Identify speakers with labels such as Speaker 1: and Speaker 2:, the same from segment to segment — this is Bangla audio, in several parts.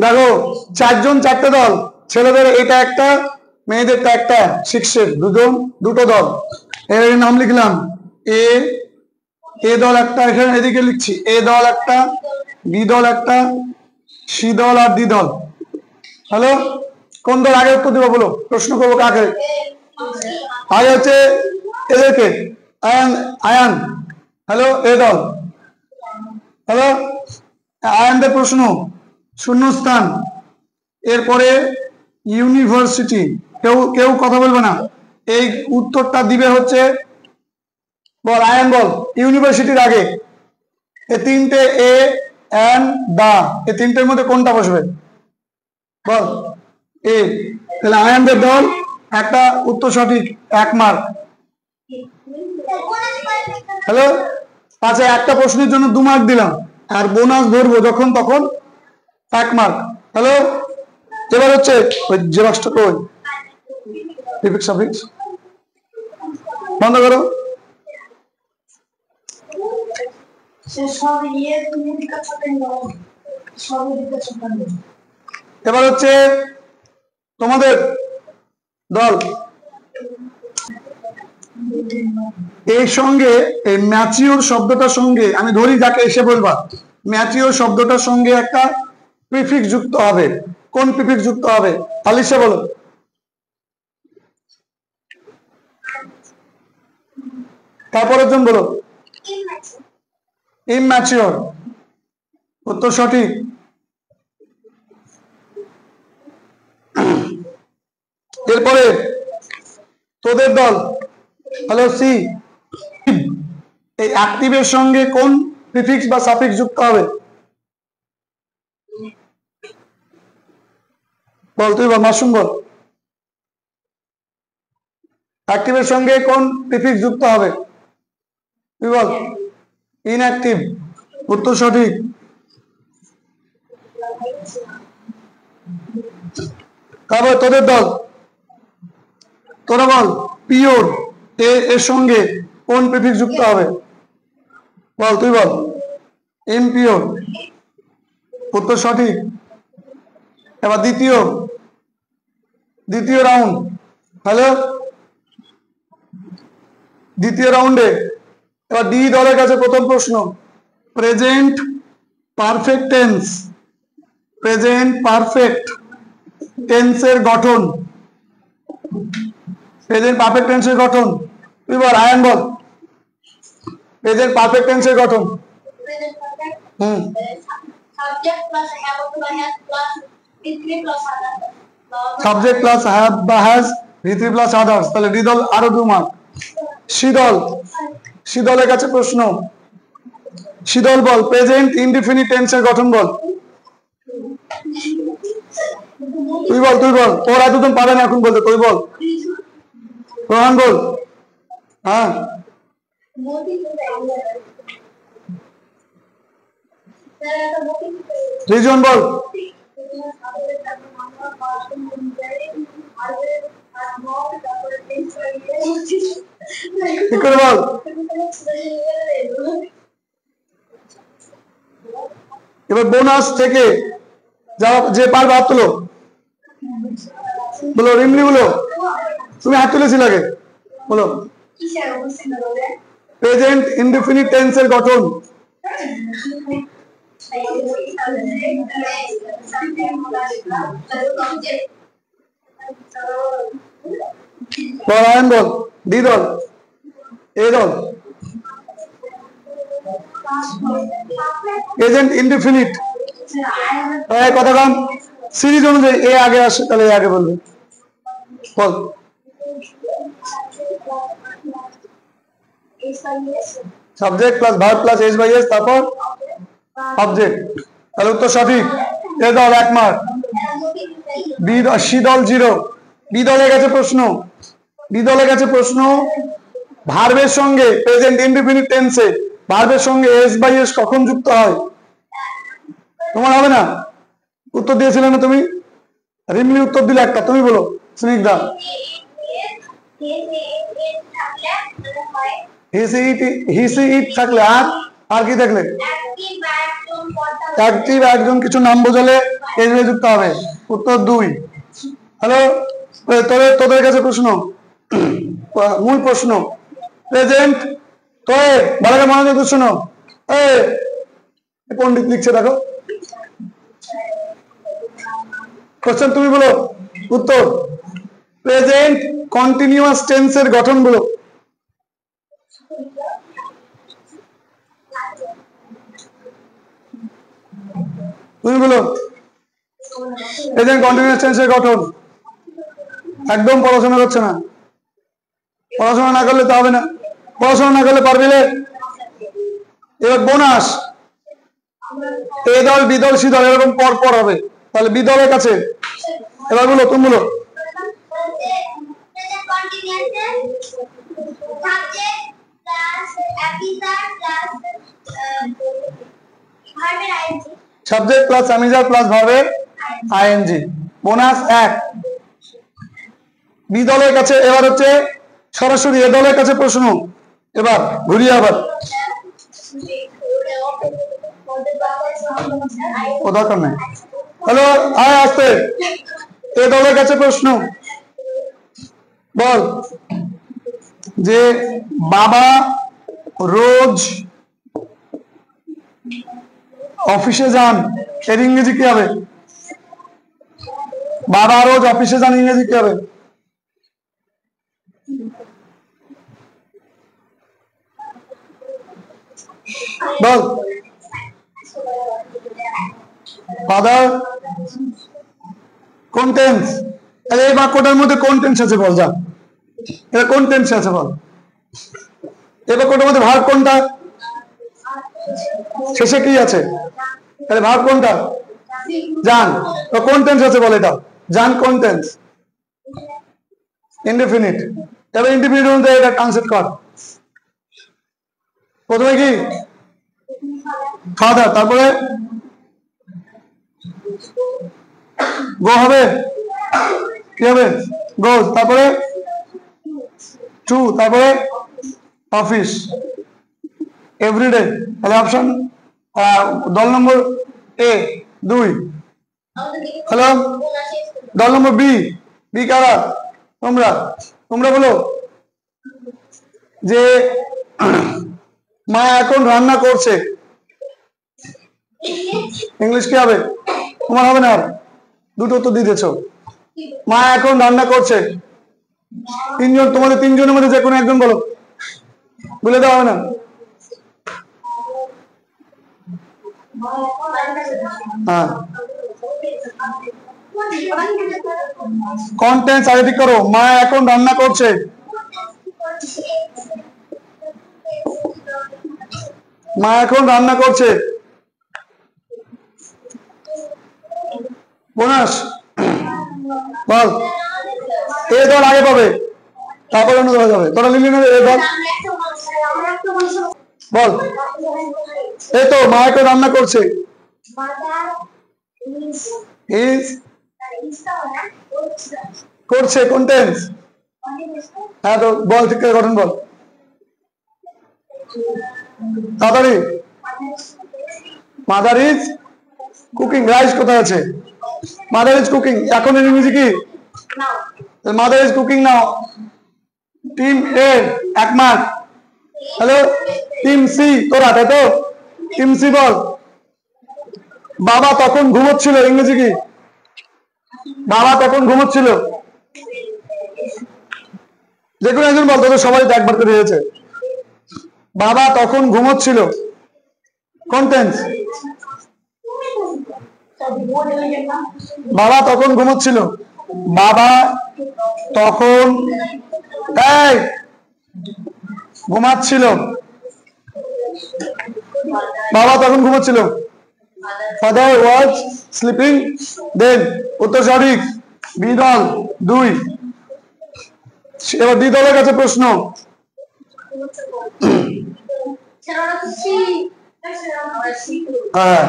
Speaker 1: দেখো 4 জন 4টে দল, ছেলেদের এটা একটা, মেয়েদেরটা একটা, 6 এর দুটো দল। এর নাম লিখলাম এ দল একটা, এখানে এদিকে লিখছি এ দল একটা, বি দল একটা, সি দল আর ডি দল। হ্যালো, কোন দল আগে উত্তর দিবো বলো? প্রশ্ন করবো কাকে? আগে হচ্ছে এদেরকে, আয়ান। হ্যালো, এ দল। হ্যালো, আয়ানদের প্রশ্ন, শূন্যস্থান। এরপরে ইউনিভার্সিটি, কেউ কথা বলবে না। এই উত্তরটা দিবে হচ্ছে, বল আয়ান বল, ইউনিভার্সিটির আগে এই তিনটে এ এন দা, এই তিনটের মধ্যে কোনটা বসবে বল? এ। তাহলে আয়ানদের দল একটা উত্তর সঠিক, 1 মার্ক। হ্যালো, আচ্ছা একটা প্রশ্নের জন্য 2 মার্ক দিলাম, আর বোনাস ধরবো যখন তখন 1 মার্ক। হ্যালো, এবার হচ্ছে ওই জেরক্সটা কই, প্রিফিক্স সাফিক্স বন্ধ করো। এবার হচ্ছে তোমাদের দল, এই সঙ্গে এই ম্যাচিওর শব্দটার সঙ্গে আমি ধরি যাকে এসে বলবা, ম্যাচিওর শব্দটার সঙ্গে একটা প্রিফিক্স যুক্ত হবে। কোন প্রিফিক্স যুক্ত হবে? আলিশা বলো। তারপরের জন বলো। ইম্যাচিওর, উত্তর সঠিক। এরপরে তোদের দল, হ্যালো সি, এই অ্যাক্টিভের সঙ্গে কোন প্রিফিক্স বা সাফিক্স যুক্ত হবে? বল তুই বল, মাসুম বল। অ্যাক্টিভের সঙ্গে কোন প্রিফিক্স যুক্ত হবে? তুই বল। ইনঅ্যাক্টিভ, উত্তর সঠিক। তারপর তোদের দল, তোরা বল, পিওর, এর সঙ্গে কোন প্রিফিক্স যুক্ত হবে? বল তুই বল। ইমপিওর, উত্তর সঠিক। এবার দ্বিতীয় রাউন্ড। হ্যালো, দ্বিতীয় রাউন্ডে এবার ডি দলের কাছে প্রথম প্রশ্ন, present perfect tense, present perfect টেন্সের গঠন, প্রেজেন্ট পারফেক্ট টেন্সের গঠন। তুই বল, আয়ান বল, প্রেজেন্ট পারফেক্ট টেন্সের গঠন। সাবজেক্ট প্লাস হ্যাভ বা হ্যাজ, V3 প্লাস আদার্স। তাহলে ডি দল আরো 2 মার্ক। সি দলের কাছে প্রশ্ন, সি দল বল, প্রেজেন্ট ইনডিফিনিট টেন্সের গঠন বল। তুই বল ওরা দুজন পারে না এখন বলতে, তুই বল। রোহান বল। হ্যাঁ, রিজন বল। ঠিক করে বল। এবার বোনাস থেকে যে পারবে হাত তুলো, বলো। রিমলি বলো, তুমি হাত তুলেছিল আগে, বলো। প্রেজেন্ট ইনডিফিনিট টেন্সের গঠন। বল, বল। ডি দল, এ দল, প্রেজেন্ট ইনডিফিনিট। কথা কম, সিরিজ অনুযায়ী এ আগে আসে, তাহলে এ আগে বলবে। বল। Subject plus verb plus s by es, তারপর অবজেক্ট। তাহলে উত্তর সঠিক। এ দল 1 মার্ক, সি দল 0। বি দলের কাছে প্রশ্ন, ভার্বের সঙ্গে প্রেজেন্ট ইনডিফিনিট টেন্সে ভার্বের সঙ্গে এস বাই এস কখন যুক্ত হয়? তোমার হবে না, উত্তর দিয়েছিলে না তুমি? রিমলি উত্তর দিলে একটা, তুমি বলো। স্নিগ্ধা, হি সি ইট থাকলে আর কি থাকলে? অ্যাক্টিভ একজন কিছু নাম বোঝালে এজ দিয়ে যুক্ত হবে। উত্তর 2। হ্যালো, তোদের কাছে প্রশ্ন, মূল প্রশ্ন, প্রেজেন্ট তোয়ে ভালো করে মনোযোগ দিয়ে শোনো। পণ্ডিত লিখছে দেখো, কোশ্চেন তুমি বলো, উত্তর প্রেজেন্ট কন্টিনিউয়াস টেন্সের গঠন বলো। তুমি বলো প্রেজেন্ট কন্টিনিউয়াস টেন্সের গঠন। একদম পড়াশোনা করছে না, পড়াশোনা না করলে তো হবে না, পড়াশোনা না করলে পারবি না। এবার বোনাস, এ দল বি দল সি দল এরকম পর পর হবে, তাহলে বি দলের কাছে এবার বলো, তুমি বলো। সাবজেক্ট প্লাস অ্যামিজার প্লাস ভার্বের আইএনজি। বোনাস 1। বি দলের কাছে এবার হচ্ছে সরাসরি এ দলের কাছে প্রশ্ন। এবার ঘুরিয়ে আবার ও দরকার নাই। হ্যালো, আয় আসতে, এ দলের কাছে প্রশ্ন। বল যে বাবা রোজ অফিসে যান, এর ইংরেজি কি হবে? বাবা রোজ অফিসে যান ইংরেজি কি হবে? বল। ফাদার কোন টেন্স? এই বাক্যটার মধ্যে কোন টেন্স আছে বল, যা এটা কোন টেন্স আছে বল। এই বাক্যটার মধ্যে ভার্ব কোনটা? শেষে কি আছে? তাহলে ভার্ব কোনটা? যান। তো কোন টেন্স আছে বল, এটা যান কোন টেন্স? ইনডেফিনিট। তবে ইনডেফিনিট অনুযায়ী এটা ট্রান্সলেট কর। প্রথমে কি ফাদার, তারপরে গো হবে, কি হবে? গোজ, তারপরে টু, তারপরে অফিস, এভরিডে। তাহলে অপশন দল নম্বর এ 2। হ্যালো, দল নম্বর বি। বি কারা? তোমরা তোমরা বলো যে মা এখন রান্না করছে, ইংলিশ কি হবে? তোমার হবে না, দুটো তো দিয়েছ। মা এখন রান্না করছে, তিনজন, তোমাদের তিনজনের মধ্যে যে কোনো একজন বলো, বলে দেওয়া হবে না। হ্যাঁ, কন্টেন্টস আইডেন্টি করো। মা এখন রান্না করছে, মা এখন রান্না করছে। বোনাস বল, এ দল আগে পাবে, তারপর অন্য দল যাবে। তোরা লিখলি না এ দল? বল, এই তো মা এখন রান্না করছে, করছে কোন টেন্স? হ্যাঁ, তো বল ঠিক করে গঠন বল তাড়াতাড়ি। Mother is cooking. রাইস কোথায় আছে? Mother is cooking. এখন ইংরেজি কি? Mother is cooking now. Team A 1 mark. Hello, team C তোরা, তাই তো? টিম সি বল। বাবা তখন ঘুমোচ্ছিল, ইংরেজি কি? বাবা তখন ঘুমোচ্ছিল। যে কোনো একজন বল, তোদের সবাই একবার করে হয়েছে। বাবা তখন ঘুমোচ্ছিল কোন টেন্স? বাবা তখন ঘুমোচ্ছিল। বাবা তখন ঘুমাচ্ছিল। বাবা তখন ঘুমোচ্ছিল। ফাদার ওয়াজ স্লিপিং দেন। উত্তর সঠিক, বি দল 2। এবার ডি দলের কাছে প্রশ্ন। হ্যাঁ,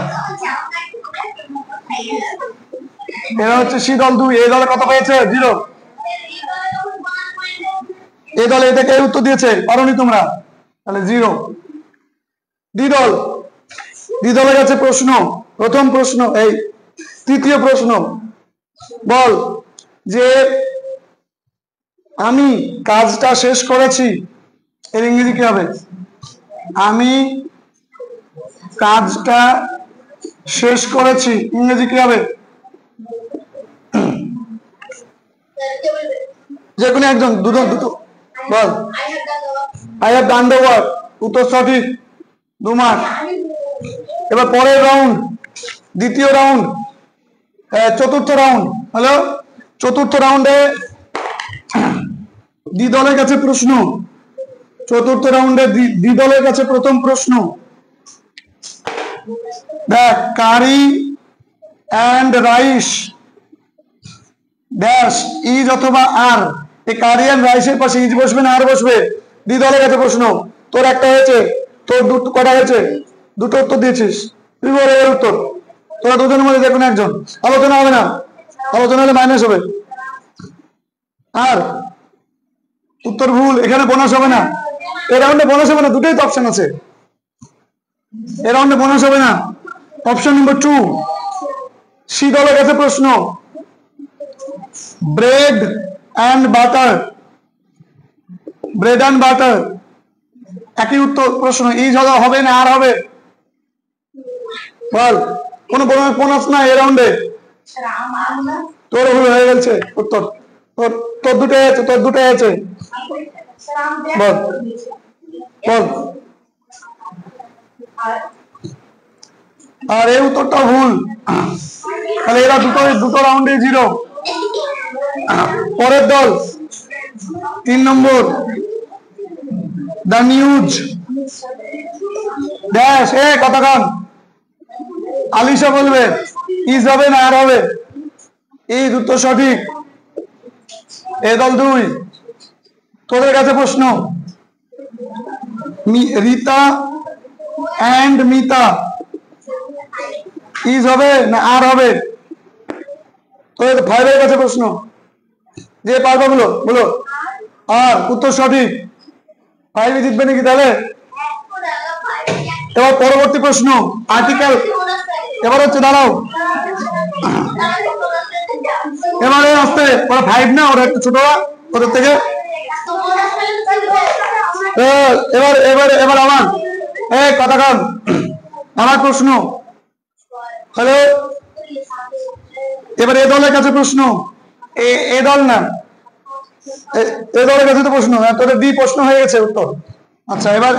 Speaker 1: এরা হচ্ছে সি দল 2। এই দলে কত পেয়েছে? 0। এই দলে এটা কে উত্তর দিয়েছে? পারোনি তোমরা, তাহলে 0। ডি দল, ডি দলের কাছে প্রশ্ন। প্রথম প্রশ্ন, এই তৃতীয় প্রশ্ন, বল যে আমি কাজটা শেষ করেছি, এর ইংরেজি কি হবে? আমি কাজটা শেষ করেছি, ইংরেজি কি হবে? যে কোনো একজন, দুটো দুটো বল। I have done the work, উত্তর সঠিক, 2 মার্ক। এবার পরের রাউন্ড, দ্বিতীয় রাউন্ড, চতুর্থ রাউন্ড। হ্যালো, চতুর্থ রাউন্ডে দ্বিদলের কাছে প্রশ্ন। চতুর্থ রাউন্ডে দ্বিদলের কাছে প্রথম প্রশ্ন। দেখ, curry and rice dash is অথবা আর, এই কারি অ্যান্ড রাইসের পাশে ইজ বসবে না আর বসবে? দ্বিদলের কাছে প্রশ্ন। তোর একটা হয়েছে, তোর দুটো কটা হয়েছে? দুটো উত্তর দিয়েছিস, তুই বল এর উত্তর। তোরা দুজনের মধ্যে যে কোনো একজন। আলোচনা হবে না, আলোচনা হলে মাইনাস হবে। আর উত্তর ভুল, এখানে বোনাস হবে না। এই রাউন্ডে বোনাস হবে না, দুটোই তো অপশন আছে। এই রাউন্ডে বোনাস হবে না। অপশন নম্বর 2, সি দলের কাছে প্রশ্ন। Bread and butter, bread and butter একই উত্তর। প্রশ্ন ইজ হবে না আর হবে? বল, কোনো বোনাস না এই রাউন্ডে। তোর ভুল হয়ে গেছে উত্তর। তোর দুটোই আছে, তোর দুটোই আছে। বল বল। আর এই উত্তরটা ভুল, তাহলে এরা দুটো রাউন্ডে 0। পরের দল 3 নম্বর, দ্য নিউজ ড্যাশ, কতক্ষণ আলিশা বলবে ইজ হবে না আর হবে? ইজ উত্তর সঠিক, এ দল 2। তোদের কাছে প্রশ্ন, রীতা অ্যান্ড মিতা ইজ হবে না আর হবে? তোদের 5 এর কাছে প্রশ্ন, যে পারবে বলো বলো। আর উত্তর সঠিক, 5 জিতবে নাকি তাহলে? এবার পরবর্তী প্রশ্ন, আর্টিকেল। এবার হচ্ছে, দাঁড়াও, এবারে আসতে, ওরা 5 না, ওরা একটু ছোটরা ওদের থেকে। এবার এবার এবার আমার কতক্ষণ আমার প্রশ্ন। হ্যালো, এবার এ দলের কাছে প্রশ্ন। এ দল না, এ দলের কাছে তো প্রশ্ন, তোদের দ্বি প্রশ্ন হয়ে গেছে উত্তর। আচ্ছা, এবার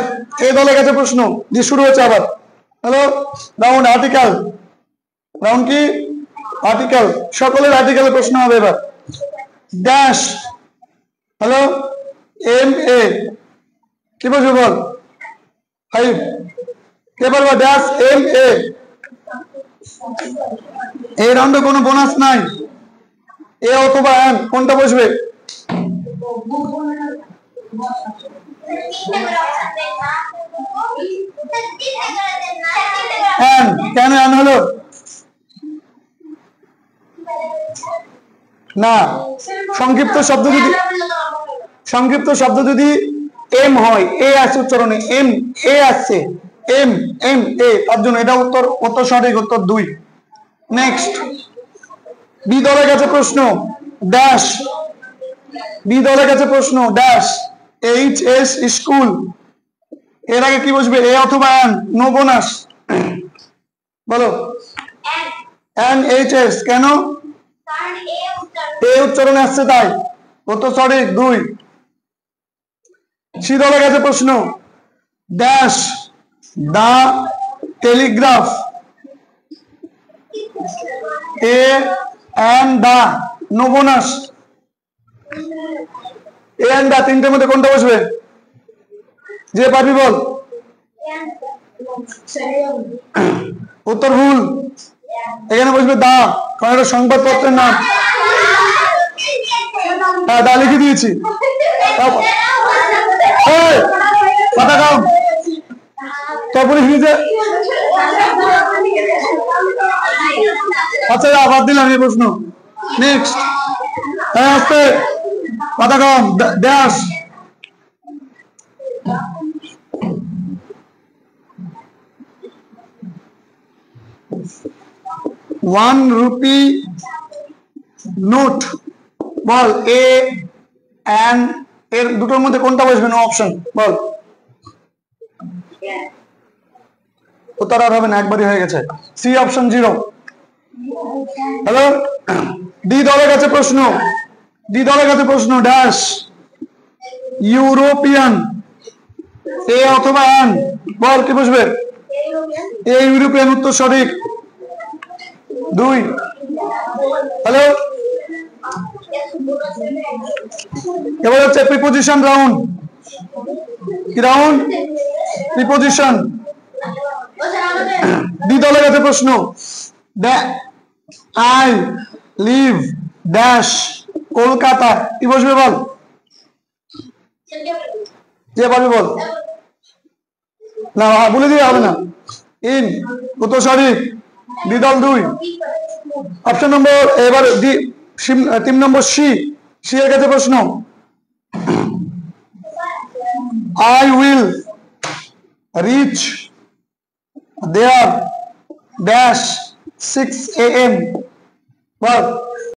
Speaker 1: এ দলের কাছে প্রশ্ন দিয়ে শুরু হচ্ছে আবার। হ্যালো, রাউন্ড আর্টিকেল, রাউন্ড কি আর্টিকেল, সকলের আর্টিকেলের প্রশ্ন হবে এবার। ড্যাশ, হ্যালো, এম এ কি বলছো বল? 5 কে বলবো? Dash M A. এই রাউন্ডে কোনো বোনাস নাই, এ অথবা এন, কোনটা বসবে? এন, কেন এন হলো না? সংক্ষিপ্ত শব্দ যদি এম হয়, এ আছে উচ্চারণে, এম এ আসছে, এম এম এ, তার জন্য এটা উত্তর সঠিক, উত্তর 2। নেক্সট, বি দলের কাছে প্রশ্ন। ড্যাশ, বি দলের কাছে প্রশ্ন। ড্যাশ এইচ এস স্কুল, এর আগে কি বসবে? এ অথবা এন, নো বোনাস। বলো, এন এইচ এস, কেন? এ উচ্চারণে আসছে তাই, উত্তর সঠিক 2। সি দলের কাছে প্রশ্ন। Dash the Telegraph, A and the, no bonus. A and the, তিনটের মধ্যে কোনটা বসবে? যে পারবি বল। উত্তর ভুল, এখানে বসবে দা, কারণ এটা সংবাদপত্রের নাম। হ্যাঁ, দা লিখে দিয়েছি। কথা কম, তারপরে হিজে। আচ্ছা, আবার দিলাম এই প্রশ্ন। নেক্সট, হ্যাঁ আসতে, কথা কম। Dash, 1 rupee note. বল এ এন্ড এর দুটোর মধ্যে কোনটা বসবে? No option. বল। উত্তর আর হবে না, একবারই হয়ে গেছে। C option 0। হ্যালো, ডি দলের কাছে প্রশ্ন। ডি দলের কাছে প্রশ্ন। Dash European. এ অথবা এন। বল কি বসবে? এ ইউরোপিয়ান, উত্তর সঠিক। 2। হ্যালো, এবার হচ্ছে প্রিপোজিশন রাউন্ড। কি রাউন্ড? প্রিপোজিশন। ডি দলের কাছে প্রশ্ন। I live dash Kolkata. কি বসবে বল? কে পারবে বল? না, বলে দিলে হবে না। ইন, উত্তর সঠিক। ডি দল 2। অপশন নম্বর এবার 3 নম্বর সি। সি এর কাছে প্রশ্ন। I will reach there dash 6 AM. Ball.